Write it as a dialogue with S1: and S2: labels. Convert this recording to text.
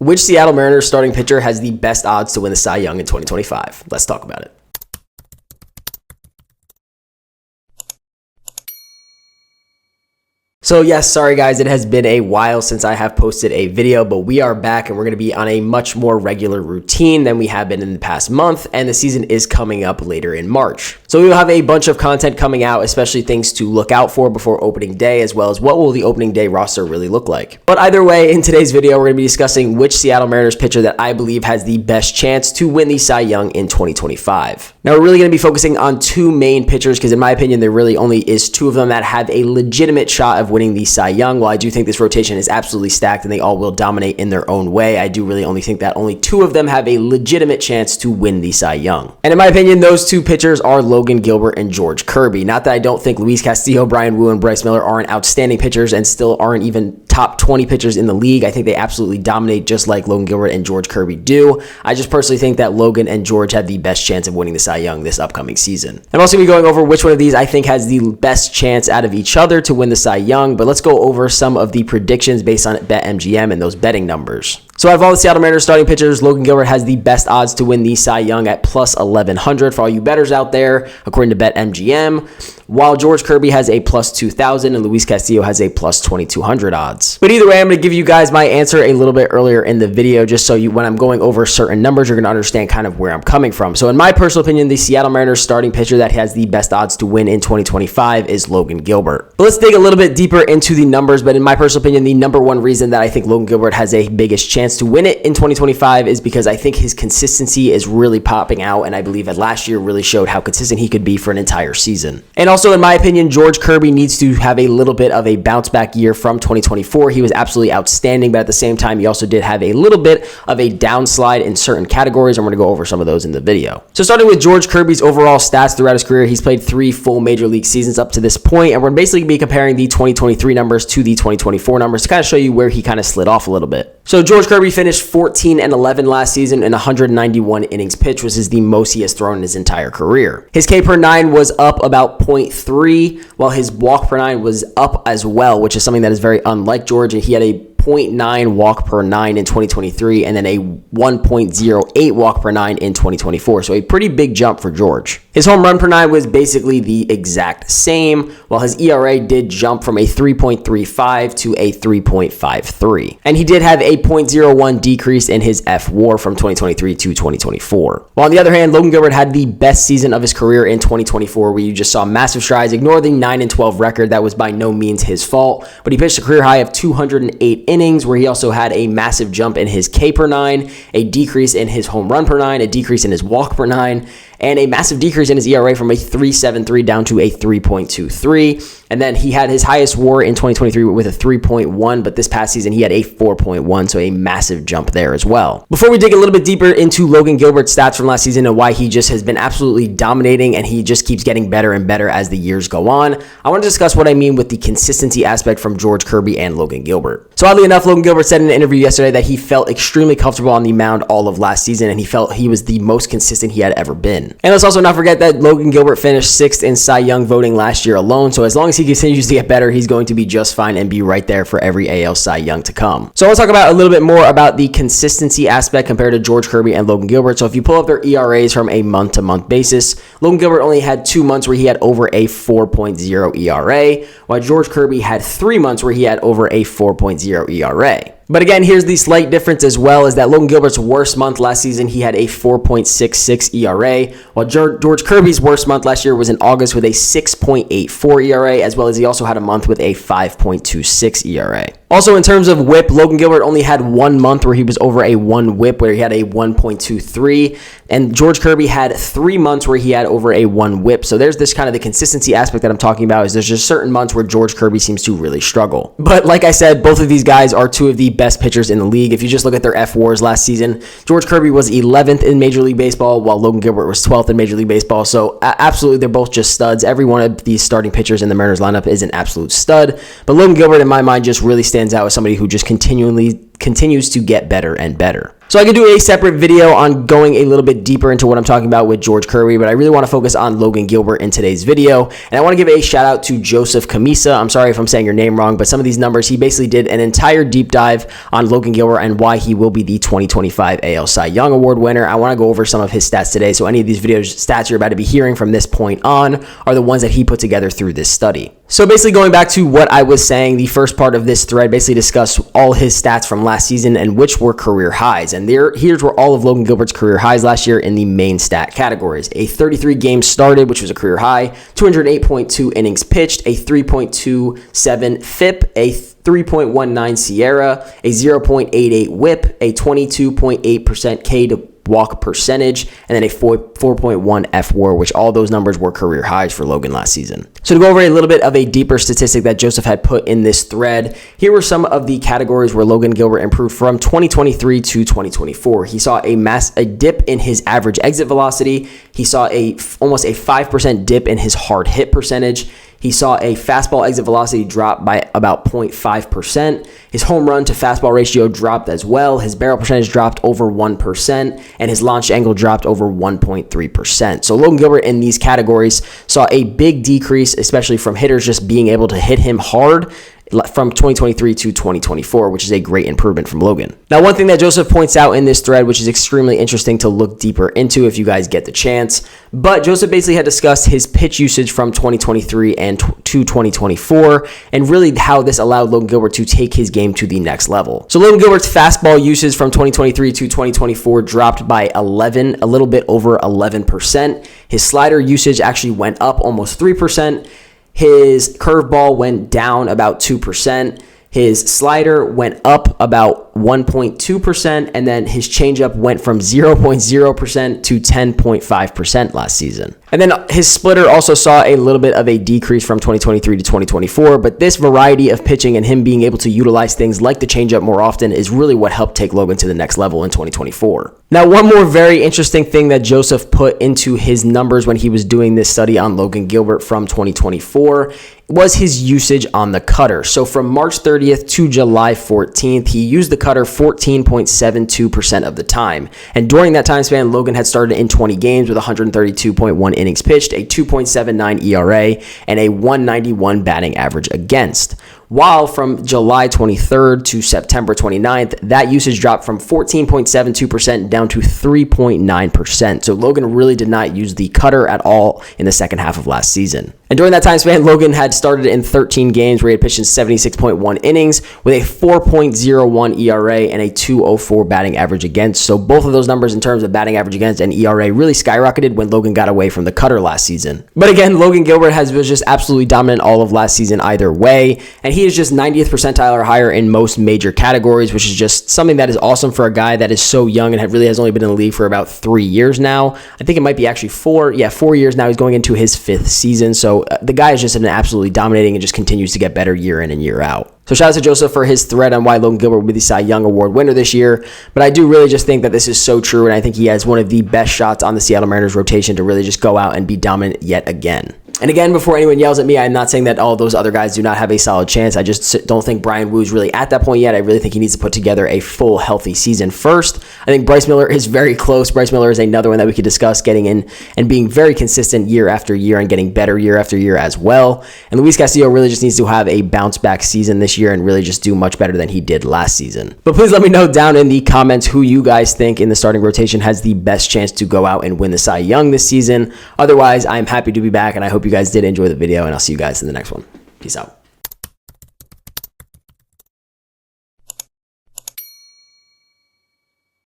S1: Which Seattle Mariners starting pitcher has the best odds to win the Cy Young in 2025? Let's talk about it. So yes, sorry guys, it has been a while since I have posted a video, but we are back and we're going to be on a much more regular routine than we have been in the past month, and the season is coming up later in March. So we will have a bunch of content coming out, especially things to look out for before opening day, as well as what will the opening day roster really look like. But either way, in today's video, we're going to be discussing which Seattle Mariners pitcher that I believe has the best chance to win the Cy Young in 2025. Now we're really going to be focusing on two main pitchers because in my opinion, there really only is two of them that have a legitimate shot of winning the Cy Young. While I do think this rotation is absolutely stacked and they all will dominate in their own way, I do really only think that only two of them have a legitimate chance to win the Cy Young. And in my opinion, those two pitchers are Logan Gilbert and George Kirby. Not that I don't think Luis Castillo, Bryan Woo, and Bryce Miller aren't outstanding pitchers and still aren't even top 20 pitchers in the league. I think they absolutely dominate just like Logan Gilbert and George Kirby do. I just personally think that Logan and George have the best chance of winning the Cy Young this upcoming season. I'm also going to be going over which one of these I think has the best chance out of each other to win the Cy Young, but let's go over some of the predictions based on BetMGM and those betting numbers. So out of all the Seattle Mariners starting pitchers, Logan Gilbert has the best odds to win the Cy Young at plus 1100 for all you bettors out there, according to BetMGM, while George Kirby has a plus 2000 and Luis Castillo has a plus 2200 odds. But either way, I'm going to give you guys my answer a little bit earlier in the video, just so when I'm going over certain numbers, you're going to understand kind of where I'm coming from. So in my personal opinion, the Seattle Mariners starting pitcher that has the best odds to win in 2025 is Logan Gilbert. But let's dig a little bit deeper into the numbers, but in my personal opinion, the number one reason that I think Logan Gilbert has a biggest chance to win it in 2025 is because I think his consistency is really popping out, and I believe that last year really showed how consistent he could be for an entire season. And also, in my opinion, George Kirby needs to have a little bit of a bounce back year from 2024. He was absolutely outstanding, but at the same time, he also did have a little bit of a downslide in certain categories. I'm going to go over some of those in the video. So starting with George Kirby's overall stats throughout his career, he's played 3 full major league seasons up to this point, and we're basically going to be comparing the 2023 numbers to the 2024 numbers to kind of show you where he kind of slid off a little bit. So George Kirby finished 14-11 last season, and 191 innings pitched, which is the most he has thrown in his entire career. His K per 9 was up about 0.3, while his walk per 9 was up as well, which is something that is very unlike George, and he had a 0.9 walk per 9 in 2023 and then a 1.08 walk per 9 in 2024. So a pretty big jump for George. His home run per 9 was basically the exact same, while his ERA did jump from a 3.35 to a 3.53. And he did have a 0.01 decrease in his F-WAR from 2023 to 2024. While on the other hand, Logan Gilbert had the best season of his career in 2024, where you just saw massive strides. Ignore the 9-12 record, that was by no means his fault, but he pitched a career high of 208 innings, where he also had a massive jump in his K per 9, a decrease in his home run per 9, a decrease in his walk per 9, and a massive decrease in his ERA from a 3.73 down to a 3.23. And then he had his highest WAR in 2023 with a 3.1, but this past season he had a 4.1, so a massive jump there as well. Before we dig a little bit deeper into Logan Gilbert's stats from last season and why he just has been absolutely dominating and he just keeps getting better and better as the years go on, I want to discuss what I mean with the consistency aspect from George Kirby and Logan Gilbert. So oddly enough, Logan Gilbert said in an interview yesterday that he felt extremely comfortable on the mound all of last season, and he felt he was the most consistent he had ever been. And let's also not forget that Logan Gilbert finished 6th in Cy Young voting last year alone, so as long as he continues to get better, he's going to be just fine and be right there for every AL Cy Young to come. So I want to talk about a little bit more about the consistency aspect compared to George Kirby and Logan Gilbert. So if you pull up their ERAs from a month-to-month basis, Logan Gilbert only had 2 months where he had over a 4.0 ERA, while George Kirby had 3 months where he had over a 4.0 ERA. But again, here's the slight difference as well, is that Logan Gilbert's worst month last season, he had a 4.66 ERA, while George Kirby's worst month last year was in August with a 6.84 ERA, as well as he also had a month with a 5.26 ERA. Also, in terms of whip, Logan Gilbert only had 1 month where he was over a 1 whip, where he had a 1.23, and George Kirby had 3 months where he had over a 1 whip. So there's this kind of the consistency aspect that I'm talking about, is there's just certain months where George Kirby seems to really struggle. But like I said, both of these guys are two of the best pitchers in the league. If you just look at their F-WARs last season, George Kirby was 11th in Major League Baseball, while Logan Gilbert was 12th in Major League Baseball. So absolutely, they're both just studs. Every one of these starting pitchers in the Mariners lineup is an absolute stud. But Logan Gilbert, in my mind, just really stands out as somebody who just continues to get better and better. So I could do a separate video on going a little bit deeper into what I'm talking about with George Kirby, but I really want to focus on Logan Gilbert in today's video. And I want to give a shout out to Joseph Camisa. I'm sorry if I'm saying your name wrong, but some of these numbers, he basically did an entire deep dive on Logan Gilbert and why he will be the 2025 AL Cy Young Award winner. I want to go over some of his stats today. So any of these stats you're about to be hearing from this point on are the ones that he put together through this study. So basically going back to what I was saying, the first part of this thread basically discussed all his stats from last season and which were career highs. And here's where all of Logan Gilbert's career highs last year in the main stat categories. A 33 games started, which was a career high, 208.2 innings pitched, a 3.27 FIP, a 3.19 Sierra, a 0.88 WHIP, a 22.8% K to walk percentage, and then a 4.1 FWAR, which all those numbers were career highs for Logan last season. So to go over a little bit of a deeper statistic that Joseph had put in this thread, here were some of the categories where Logan Gilbert improved from 2023 to 2024. He saw a dip in his average exit velocity. He saw almost a 5% dip in his hard hit percentage. He saw a fastball exit velocity drop by about 0.5%. His home run to fastball ratio dropped as well. His barrel percentage dropped over 1%, and his launch angle dropped over 1.3%. So Logan Gilbert in these categories saw a big decrease, especially from hitters just being able to hit him hard from 2023 to 2024, which is a great improvement from Logan. Now, one thing that Joseph points out in this thread, which is extremely interesting to look deeper into if you guys get the chance, but Joseph basically had discussed his pitch usage from 2023 and to 2024, and really how this allowed Logan Gilbert to take his game to the next level. So Logan Gilbert's fastball usage from 2023 to 2024 dropped by a little bit over 11%. His slider usage actually went up almost 3%. His curveball went down about 2%. His slider went up about 1.2%, and then his changeup went from 0.0% to 10.5% last season. And then his splitter also saw a little bit of a decrease from 2023 to 2024, but this variety of pitching and him being able to utilize things like the changeup more often is really what helped take Logan to the next level in 2024. Now, one more very interesting thing that Joseph put into his numbers when he was doing this study on Logan Gilbert from 2024 was his usage on the cutter. So from March 30th to July 14th, he used the cutter 14.72% of the time. And during that time span, Logan had started in 20 games with 132.1 innings pitched, a 2.79 ERA, and a 191 batting average against. While from July 23rd to September 29th, that usage dropped from 14.72% down to 3.9%. So Logan really did not use the cutter at all in the second half of last season. And during that time span, Logan had started in 13 games where he had pitched in 76.1 innings with a 4.01 ERA and a 2.04 batting average against. So both of those numbers in terms of batting average against and ERA really skyrocketed when Logan got away from the cutter last season. But again, Logan Gilbert was just absolutely dominant all of last season either way, and he is just 90th percentile or higher in most major categories, which is just something that is awesome for a guy that is so young and really has only been in the league for about 3 years now. I think it might be actually 4 years now. He's going into his 5th season. So the guy is just been absolutely dominating and just continues to get better year in and year out. So shout out to Joseph for his thread on why Logan Gilbert will be the Cy Young Award winner this year. But I do really just think that this is so true, and I think he has one of the best shots on the Seattle Mariners rotation to really just go out and be dominant yet again. And again, before anyone yells at me, I'm not saying that all those other guys do not have a solid chance. I just don't think Bryan Woo's really at that point yet. I really think he needs to put together a full, healthy season first. I think Bryce Miller is very close. Bryce Miller is another one that we could discuss, getting in and being very consistent year after year and getting better year after year as well. And Luis Castillo really just needs to have a bounce-back season this year and really just do much better than he did last season. But please let me know down in the comments who you guys think in the starting rotation has the best chance to go out and win the Cy Young this season. Otherwise, I'm happy to be back, and I hope you guys did enjoy the video, and I'll see you guys in the next one. Peace out.